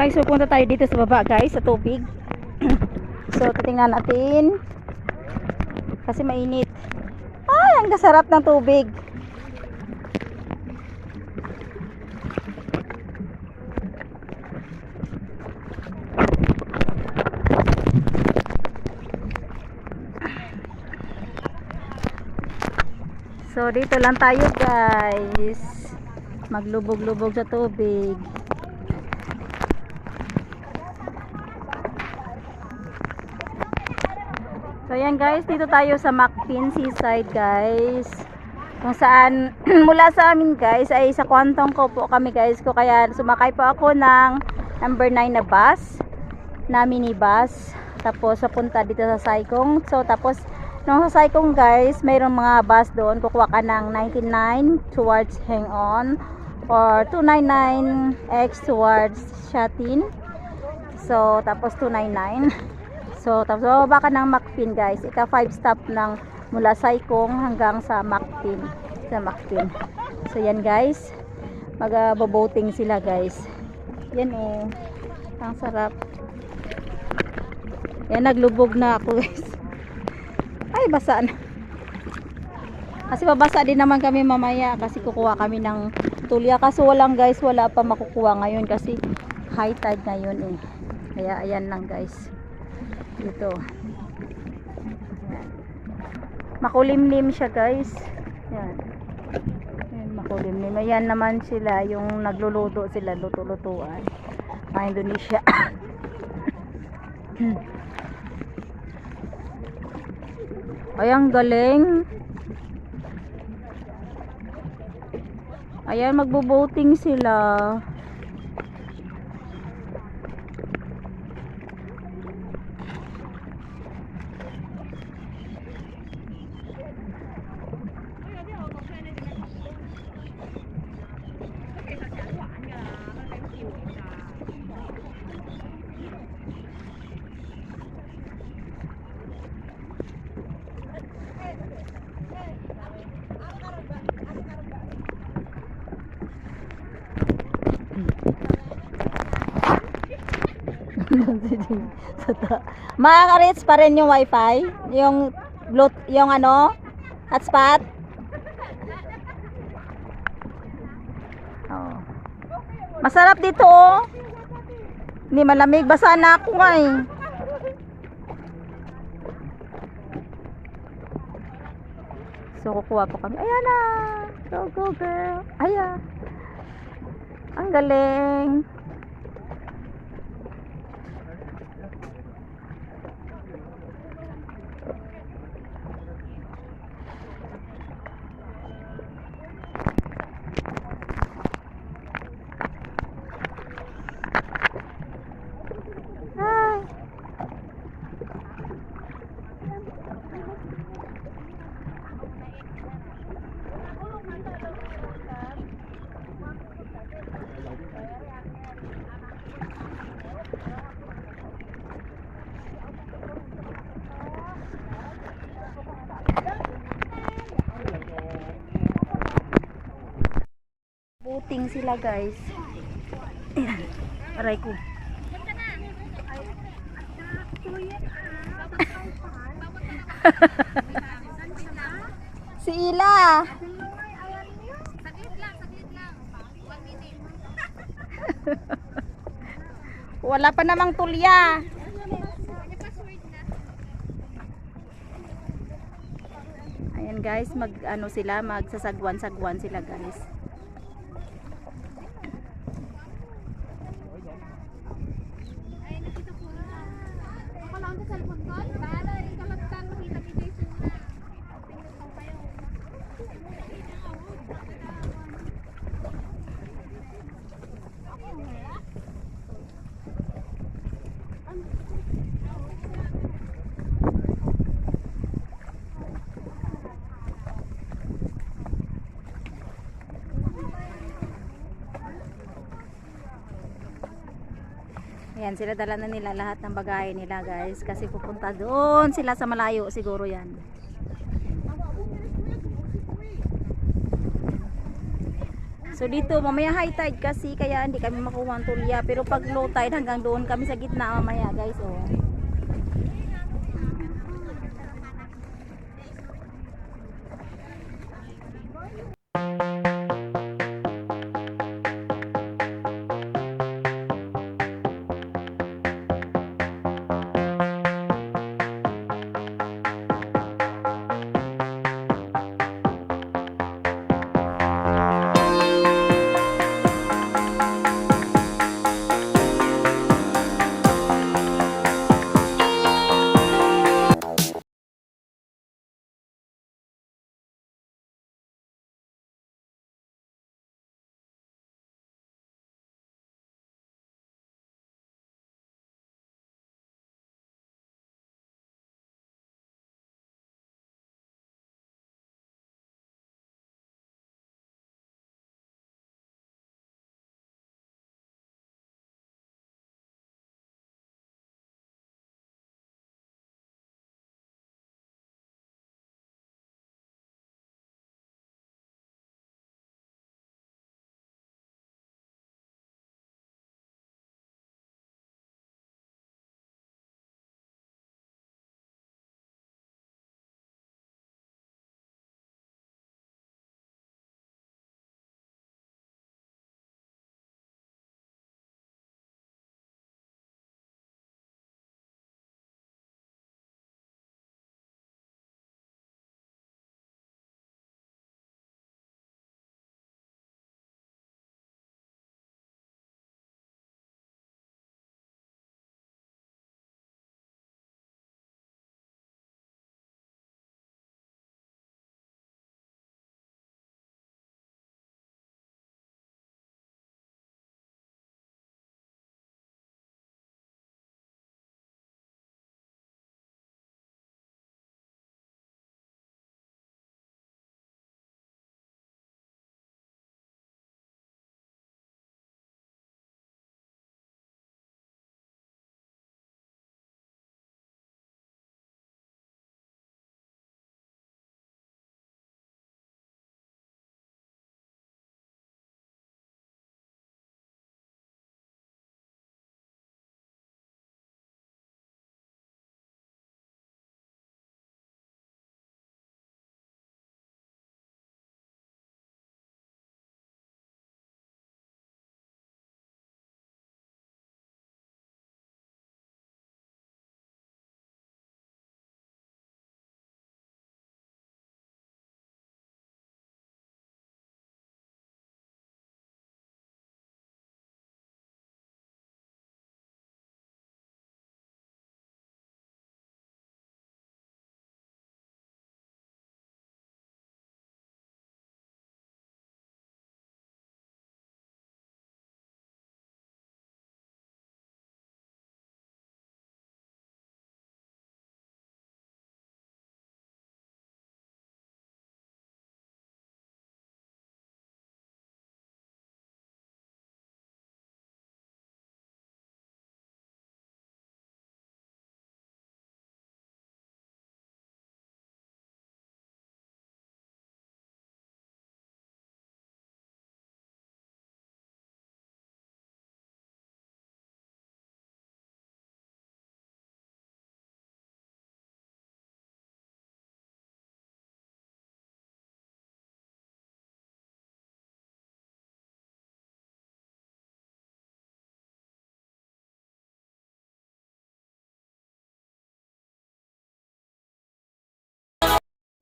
guys, pupunta tayo dito sa baba guys, sa tubig. So titingnan natin kasi mainit. Ay, ang sarap ng tubig. So dito lang tayo guys, maglubog-lubog sa tubig. So yan guys, dito tayo sa Macpin Seaside guys, kung saan mula sa amin guys ay sa Kwantong ko po kami guys, ko kaya sumakay po ako ng number 9 na bus, na minibus, tapos papunta dito sa Saikong. So tapos nung sa Saikong guys, mayroong mga bus doon, kukuha ka ng 99 towards Hang-On or 299X towards Shatin. So tapos 299. So tapos bababa ka ng Macpin guys, ika 5 stop ng mula Saikong hanggang sa Macpin, So yan guys, mag-boating sila guys. Yan oh, ang sarap. Yan, naglubog na ako guys. Ay, basa na. Kasi babasa din naman kami mamaya kasi kukuha kami ng tulya. Kaso walang guys, wala pa makukuha ngayon kasi high tide ngayon eh. Kaya ayan lang guys. Dito. Ayan. Makulimlim siya guys. Ayan. Ayan, makulimlim. Ayan naman sila, yung nagluluto sila, luto-lutuan. Mga Indonesia. Ay, ang galing. Ayan, magbo-boating sila. Makaka-reach pa rin yung wifi, yung ano, hotspot. Oh. Masarap dito oh. Hindi malamig, basa na ako nga eh. So kukuha po kami. Ayan na. Go girl. Ayan. Ang galing. Boating sila guys. Ayan, aray ko. Si Ila. Saglit lang. 1 minute. Wala pa namang tulya. Ayan guys, magsasagwan-sagwan sila guys. Ayan, sila dala na nila lahat ng bagahe nila guys kasi pupunta doon sila sa malayo siguro yan. So dito mamaya high tide kasi kaya hindi kami makuha ang tulya, pero pag low tide hanggang doon kami sa gitna mamaya guys. Oh.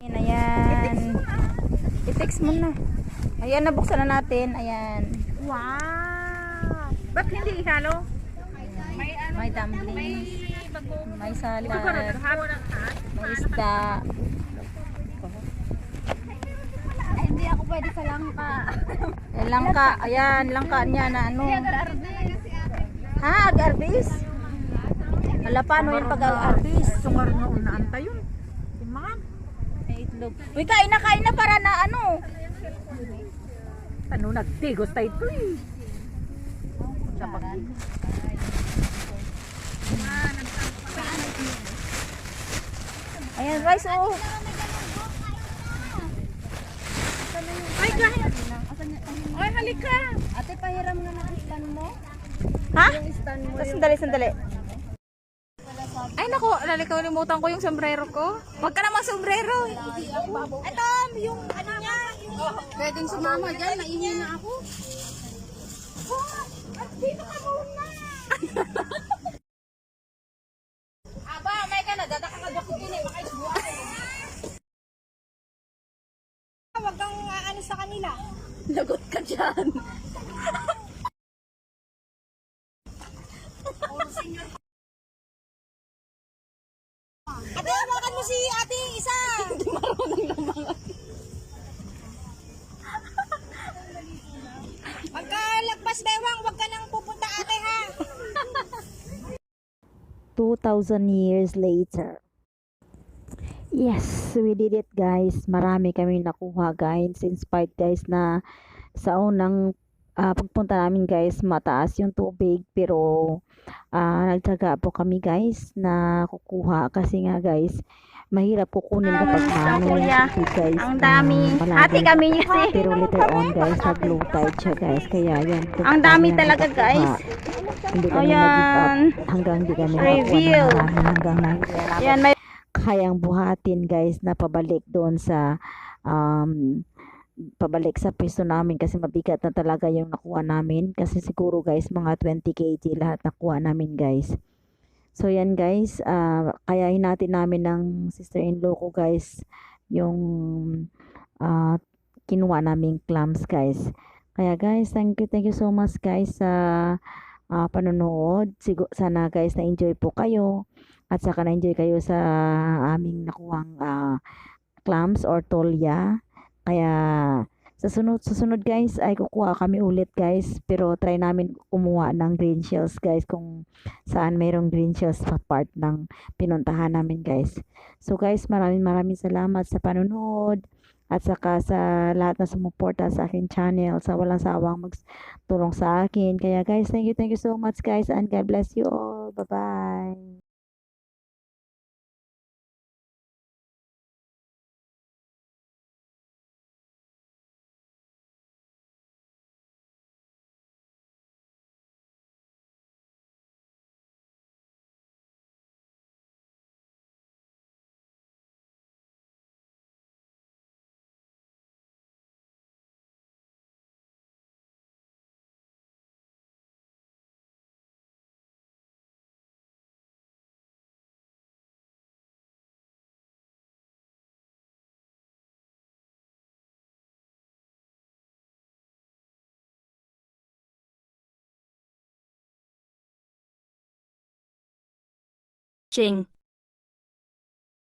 Ayan. I-fix mo na. Ayan, nabuksan na natin. Ayan. Wow! Ba't hindi ihalo? May dumplings. May salad. Ito ka rin, May isda. Ay, hindi ako pwede sa langka. Langka. Ayan, langka niya na ano. Ha, agarbis? Wala paano yung pag-agarbis? Sukar na unaanta yun. Timangan. May itlog. Uy, kain na para na ano. Ano, nagtigos tayo ito eh. Ayan, rice oh. Ay, kahit. Ay, halika. Ate, pahiram nga ng stand mo. Ha? Yung stand mo. Sandali, sandali. Ay, naku, nakalimutan ko yung sombrero ko. Huwag ka namang sombrero. Ito, yung ano niya. Pwedeng sumama dyan, naihina ako. Dito ka muna. Aba, may ka na, dadaka ka dyan din eh, makaisbuha. Huwag kang ano sa kanila. Lagot ka dyan. Ate, hawakan mo si ate isa. Hindi marunong naman. Pagkalagpas bewang, huwag ka nang pupunta ate ha. 2,000 years later. Yes, we did it guys. Marami kami nakuha guys. Inspired guys na sa unang pagpunta namin guys, mataas yung tubig pero nagtyaga po kami guys na kukuha kasi nga guys, mahirap kukunin kapag may tubig guys. Ang dami. Malaki. Ate kami niya Pero later on guys, nag-low tide siya guys. Kaya yan. Ang dami kami talaga, nagkukuha. guys. Hindi kami Ayan. nag-give up hanggang hindi kami Reveal. nakuha ng marami hanggang nahihila namin. Yan, may Kayang buhatin guys na pabalik doon sa pabalik sa pwesto namin kasi mabigat na talaga yung nakuha namin kasi siguro guys mga 20 kg lahat nakuha namin guys. So yan guys, kaya natin namin ng sister-in-law ko guys yung kinuha naming clams guys. Kaya guys, thank you so much guys sa panonood. Sana guys na-enjoy po kayo at saka na-enjoy kayo sa aming nakuhang clams or tolya. Kaya sa susunod guys ay kukuha kami ulit guys, pero try namin kumuha ng green shells guys kung saan mayroong green shells sa part ng pinuntahan namin guys. So guys, maraming salamat sa panonood at saka sa lahat na sumuporta sa akin channel, sa walang sawang magtulong sa akin. Kaya guys, thank you so much guys, and God bless you all. Bye bye. Ching.